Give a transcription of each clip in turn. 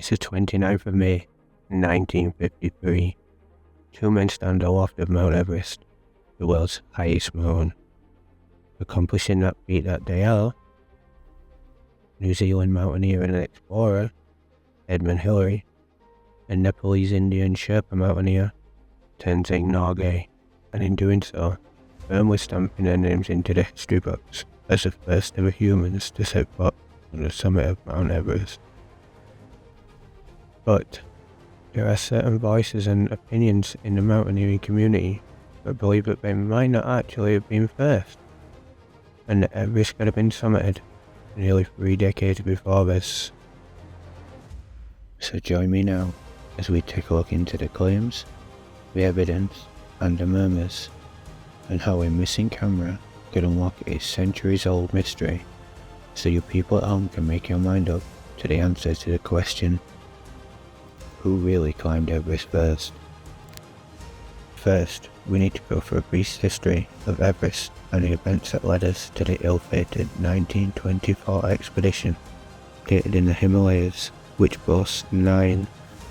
It's the 29th of May, 1953. Two men stand aloft of Mount Everest, the world's highest mountain. Accomplishing that feat that day are New Zealand mountaineer and explorer Edmund Hillary and Nepalese Indian Sherpa mountaineer Tenzing Norgay, and in doing so, firmly stamping their names into the history books as the first ever humans to set foot on the summit of Mount Everest. But there are certain voices and opinions in the mountaineering community that believe that they might not actually have been first, and that Everest could have been summited nearly 3 decades before this. So join me now as we take a look into the claims, the evidence, and the murmurs, and how a missing camera could unlock a centuries-old mystery, so you people at home can make your mind up to the answer to the question: who really climbed Everest first? First, we need to go through a brief history of Everest and the events that led us to the ill-fated 1924 expedition, located in the Himalayas, which boasts 9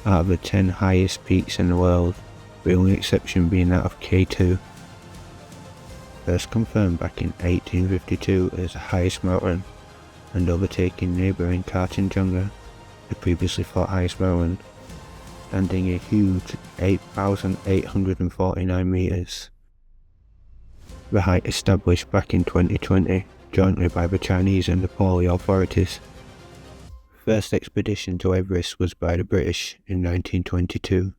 out of the 10 highest peaks in the world, the only exception being that of K2. First confirmed back in 1852 as the highest mountain, and overtaking neighbouring Kanchenjunga, the previously thought highest mountain, standing a huge 8,849 metres. The height established back in 2020 jointly by the Chinese and Nepali authorities. First expedition to Everest was by the British in 1922,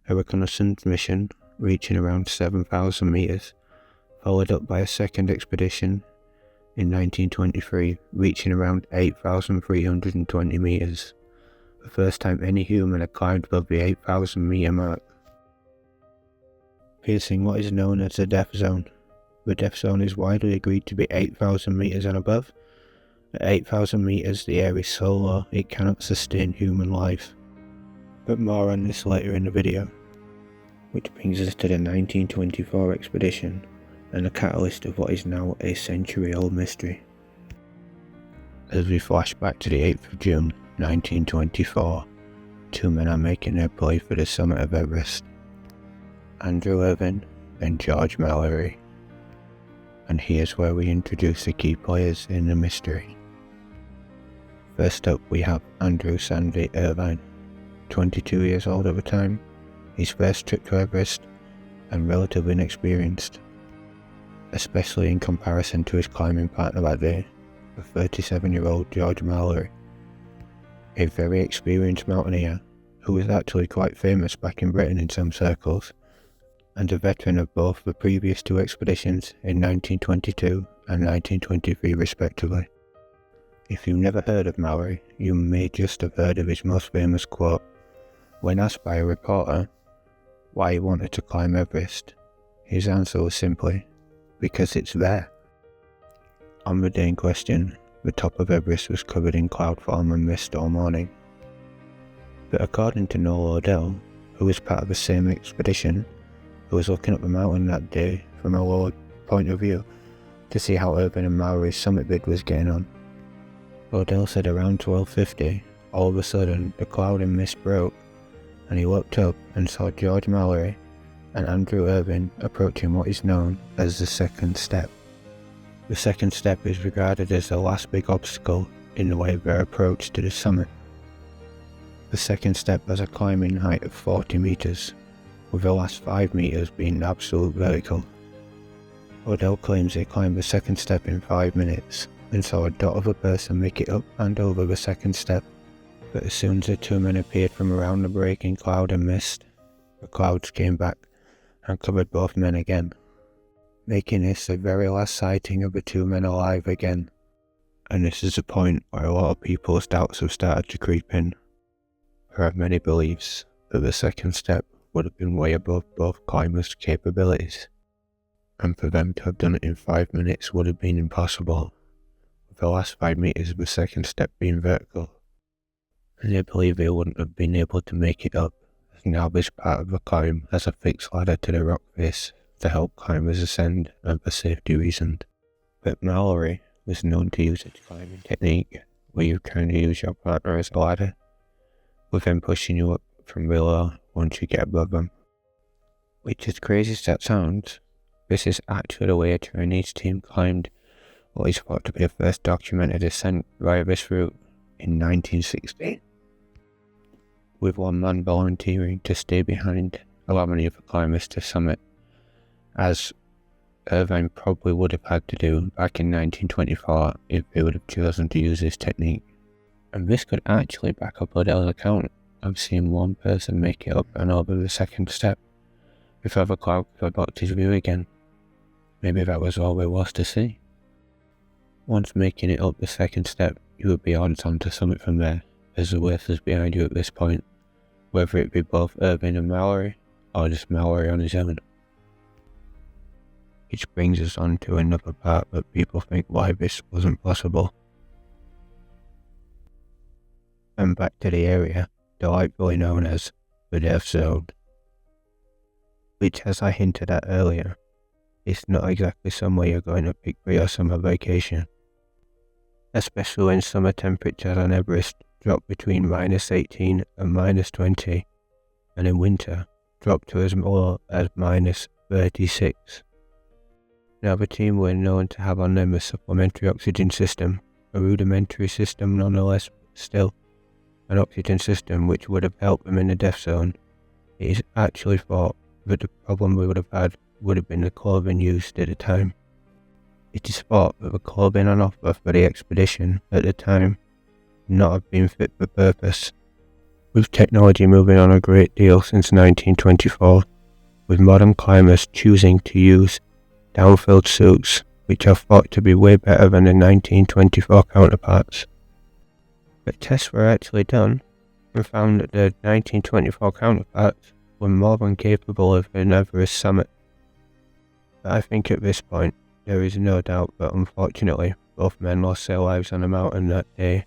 a reconnaissance mission reaching around 7,000 metres, followed up by a second expedition in 1923 reaching around 8,320 metres. The first time any human had climbed above the 8,000 metre mark. Piercing what is known as the death zone. The death zone is widely agreed to be 8,000 metres and above. At 8,000 metres the air is so low it cannot sustain human life. But more on this later in the video. Which brings us to the 1924 expedition, and the catalyst of what is now a century-old mystery. As we flash back to the 8th of June 1924, two men are making their play for the summit of Everest: Andrew Irvine and George Mallory. And here's where we introduce the key players in the mystery. First up we have Andrew Sandy Irvine, 22 years old at the time, his first trip to Everest, and relatively inexperienced, especially in comparison to his climbing partner that day, the 37-year-old George Mallory, a very experienced mountaineer who was actually quite famous back in Britain in some circles, and a veteran of both the previous 2 expeditions in 1922 and 1923 respectively. If you've never heard of Mallory, you may just have heard of his most famous quote. When asked by a reporter why he wanted to climb Everest, his answer was simply, "Because it's there." On the day in question, the top of Everest was covered in cloud form and mist all morning. But according to Noel Odell, who was part of the same expedition, who was looking up the mountain that day from a lower point of view to see how Irvine and Mallory's summit bid was getting on, Odell said around 12:50, all of a sudden the cloud and mist broke, and he looked up and saw George Mallory and Andrew Irvine approaching what is known as the second step. The second step is regarded as the last big obstacle in the way of their approach to the summit. The second step has a climbing height of 40 metres, with the last 5 metres being absolute vertical. Odell claims they climbed the second step in 5 minutes and saw a dot of a person make it up and over the second step, but as soon as the 2 men appeared from around the break in cloud and mist, the clouds came back and covered both men again, making this the very last sighting of the 2 men alive again. And this is the point where a lot of people's doubts have started to creep in. There are many beliefs that the second step would have been way above both climbers' capabilities, and for them to have done it in 5 minutes would have been impossible, with the last 5 metres of the second step being vertical. And they believe they wouldn't have been able to make it up, as now this part of the climb has a fixed ladder to the rock face to help climbers ascend and for safety reasons. But Mallory was known to use a climbing technique where you kind of use your partner as a ladder, with them pushing you up from below once you get above them. Which, as crazy as that sounds, this is actually the way a Chinese team climbed what is thought to be the first documented ascent via this route in 1960, with one man volunteering to stay behind, allowing the other climbers to summit, as Irvine probably would have had to do back in 1924 if they would have chosen to use this technique. And this could actually back up Liddell's account of seeing one person make it up and over the second step before the cloud could block his view again. Maybe that was all there was to see. Once making it up the second step, you would be odds on to summit from there, as the worst is behind you at this point, whether it be both Irvine and Mallory, or just Mallory on his own. Which brings us on to another part that people think why this wasn't possible. And back to the area, delightfully known as the Death Zone. Which, as I hinted at earlier, is not exactly somewhere you're going to pick for your summer vacation. Especially when summer temperatures on Everest drop between -18 and -20, and in winter drop to as low as -36. Now, the team were known to have on them a supplementary oxygen system, a rudimentary system nonetheless, but still an oxygen system which would have helped them in the death zone. It is actually thought that the problem we would have had would have been the clothing used at the time. It is thought that the clothing on offer for the expedition at the time would not have been fit for purpose. With technology moving on a great deal since 1924, with modern climbers choosing to use down-filled suits which are thought to be way better than the 1924 counterparts. But tests were actually done and found that the 1924 counterparts were more than capable of an Everest summit. But I think at this point, there is no doubt that unfortunately both men lost their lives on the mountain that day.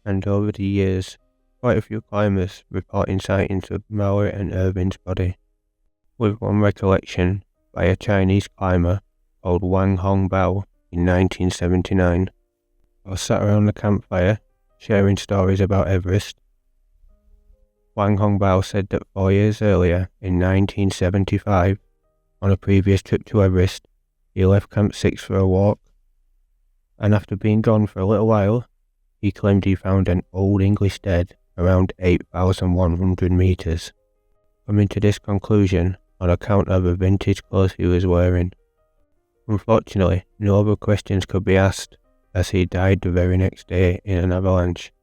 And over the years, quite a few climbers reporting sightings of Mallory and Irvine's body, with one recollection by a Chinese climber called Wang Hongbao in 1979, or sat around the campfire sharing stories about Everest. Wang Hongbao said that 4 years earlier, in 1975, on a previous trip to Everest, he left Camp 6 for a walk, and after being gone for a little while, he claimed he found an old English dead around 8,100 metres, coming to this conclusion on account of the vintage clothes he was wearing. Unfortunately, no other questions could be asked, as he died the very next day in an avalanche.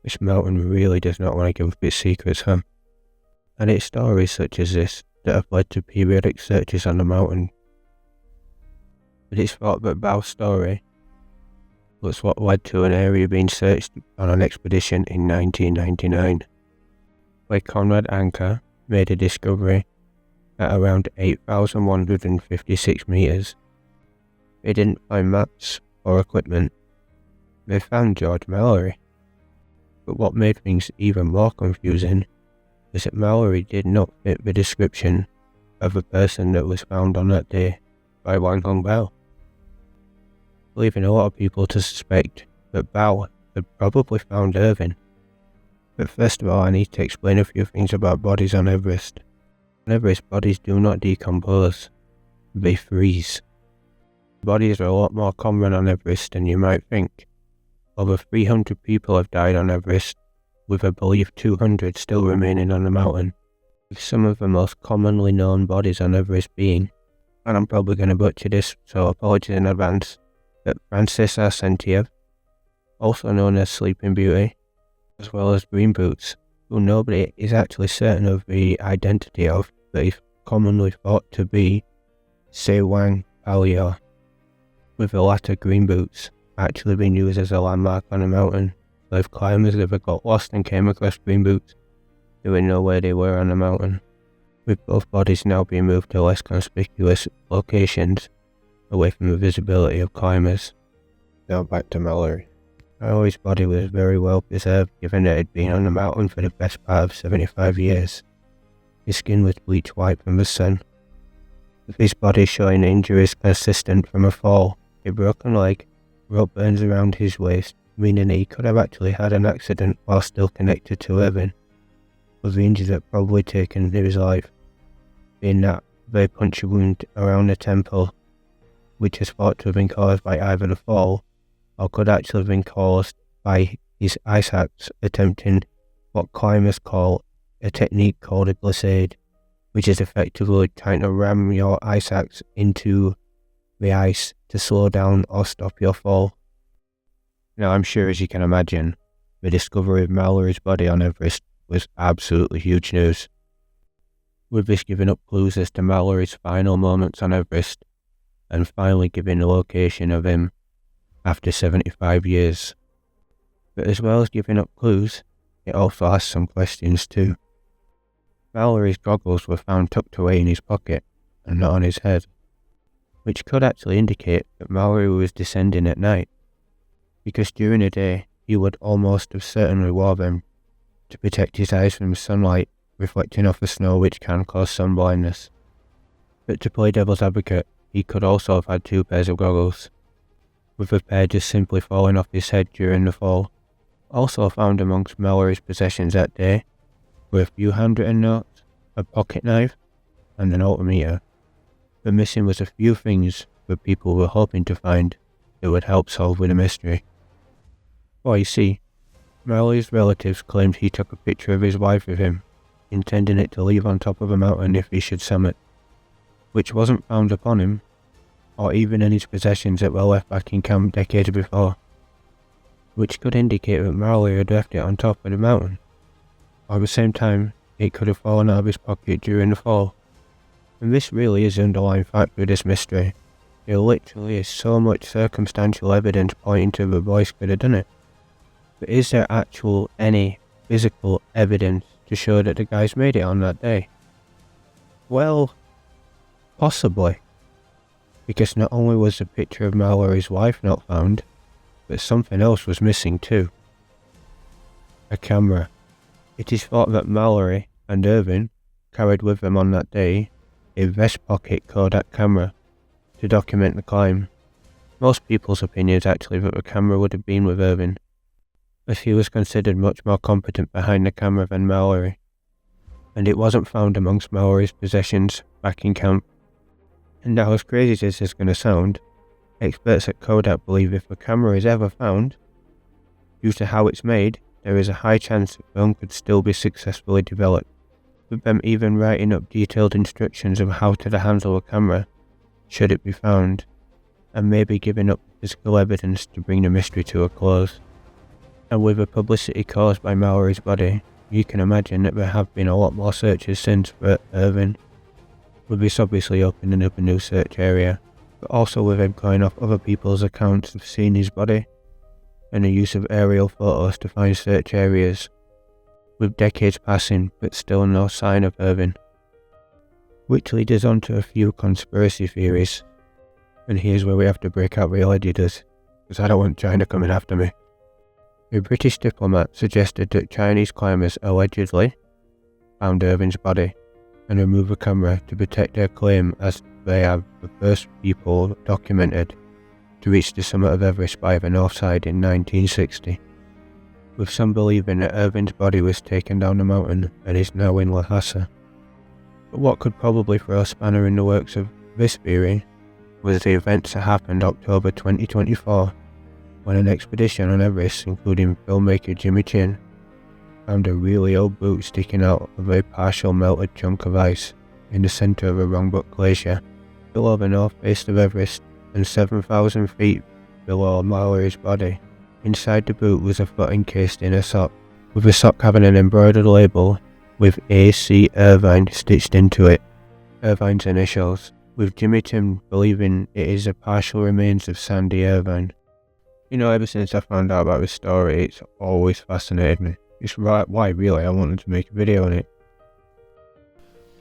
This mountain really does not want to give up its secrets, huh? And it's stories such as this that have led to periodic searches on the mountain. But it's thought that Bao's story was what led to an area being searched on an expedition in 1999, where Conrad Anker made a discovery at around 8,156 metres. They didn't find maps or equipment. They found George Mallory. But what made things even more confusing is that Mallory did not fit the description of the person that was found on that day by Wang Hongbao, leaving a lot of people to suspect that Bao had probably found Irvine. But first of all, I need to explain a few things about bodies on Everest. On Everest, bodies do not decompose, they freeze. Bodies are a lot more common on Everest than you might think. Over 300 people have died on Everest, with I believe 200 still remaining on the mountain, with some of the most commonly known bodies on Everest being, and I'm probably going to butcher this, so apologies in advance, but Frances Arsenteev, also known as Sleeping Beauty, as well as Green Boots, who nobody is actually certain of the identity of, but is commonly thought to be Sewang Palio, with the latter, Green Boots, actually being used as a landmark on the mountain. So if climbers ever got lost and came across Green Boots, they would know where they were on the mountain, with both bodies now being moved to less conspicuous locations away from the visibility of climbers. Now back to Mallory. Mallory's body was very well preserved, given that it had been on the mountain for the best part of 75 years. His skin was bleached white from the sun, with his body showing injuries consistent from a fall, a broken leg, rope burns around his waist, meaning he could have actually had an accident while still connected to Irvine, with the injuries that probably taken his life, being that very puncture wound around the temple, which is thought to have been caused by either the fall or could actually have been caused by his ice axe attempting what climbers call a technique called a glissade, which is effectively trying to ram your ice axe into the ice to slow down or stop your fall. Now, I'm sure, as you can imagine, the discovery of Mallory's body on Everest was absolutely huge news, with this giving up clues as to Mallory's final moments on Everest and finally giving the location of him after 75 years. But as well as giving up clues, it also asks some questions too. Mallory's goggles were found tucked away in his pocket and not on his head, which could actually indicate that Mallory was descending at night, because during the day he would almost have certainly wore them to protect his eyes from sunlight reflecting off the snow, which can cause sun blindness. But to play devil's advocate, he could also have had 2 pairs of goggles, with a pair just simply falling off his head during the fall. Also found amongst Mallory's possessions that day were a few handwritten notes, a pocket knife, and an altimeter. But missing was a few things that people were hoping to find that would help solve the mystery. Well, you see, Mallory's relatives claimed he took a picture of his wife with him, intending it to leave on top of a mountain if he should summit, which wasn't found upon him, or even in his possessions that were left back in camp decades before, which could indicate that Mallory had left it on top of the mountain, or at the same time it could have fallen out of his pocket during the fall. And this really is the underlying fact of this mystery. There literally is so much circumstantial evidence pointing to the boys could have done it. But is there any physical evidence to show that the guys made it on that day? Well, possibly. Because not only was the picture of Mallory's wife not found, but something else was missing too. A camera. It is thought that Mallory and Irvine carried with them on that day a vest pocket Kodak camera to document the climb. Most people's opinion is actually that the camera would have been with Irvine, as he was considered much more competent behind the camera than Mallory, and it wasn't found amongst Mallory's possessions back in camp. And now, as crazy as this is going to sound, experts at Kodak believe if the camera is ever found, due to how it's made, there is a high chance the film could still be successfully developed, with them even writing up detailed instructions of how to handle a camera, should it be found, and maybe giving up physical evidence to bring the mystery to a close. And with the publicity caused by Mallory's body, you can imagine that there have been a lot more searches since for Irvine, with this obviously opening up a new search area, but also with him going off other people's accounts of seeing his body, and the use of aerial photos to find search areas, with decades passing but still no sign of Irvine. Which leads us on to a few conspiracy theories, and here's where we have to break out real editors, because I don't want China coming after me. A British diplomat suggested that Chinese climbers allegedly found Irvine's body and removed the camera to protect their claim, as they are the first people documented to reach the summit of Everest by the north side in 1960, with some believing that Irvine's body was taken down the mountain and is now in Lhasa. But what could probably throw a spanner in the works of this theory was the events that happened October 2024, when an expedition on Everest, including filmmaker Jimmy Chin, found a really old boot sticking out of a partial melted chunk of ice in the centre of a Rongbuk glacier, below the north face of Everest and 7,000 feet below Mallory's body. Inside the boot was a foot encased in a sock, with the sock having an embroidered label with A.C. Irvine stitched into it, Irvine's initials, with Jimmy Chin believing it is the partial remains of Sandy Irvine. You know, ever since I found out about this story, it's always fascinated me. It's why really I wanted to make a video on it.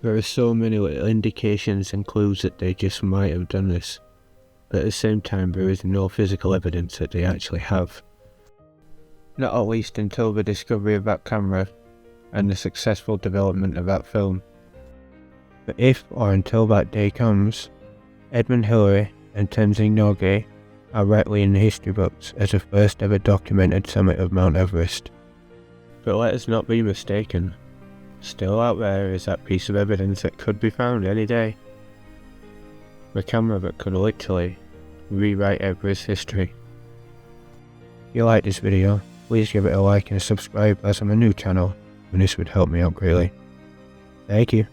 There are so many little indications and clues that they just might have done this, but at the same time there is no physical evidence that they actually have. Not at least until the discovery of that camera and the successful development of that film. But if or until that day comes, Edmund Hillary and Tenzing Norgay are rightly in the history books as the first ever documented summit of Mount Everest. But let us not be mistaken. Still out there is that piece of evidence that could be found any day. The camera that could literally rewrite Everest's history. If you like this video, please give it a like and a subscribe as I'm a new channel, and this would help me out greatly. Thank you.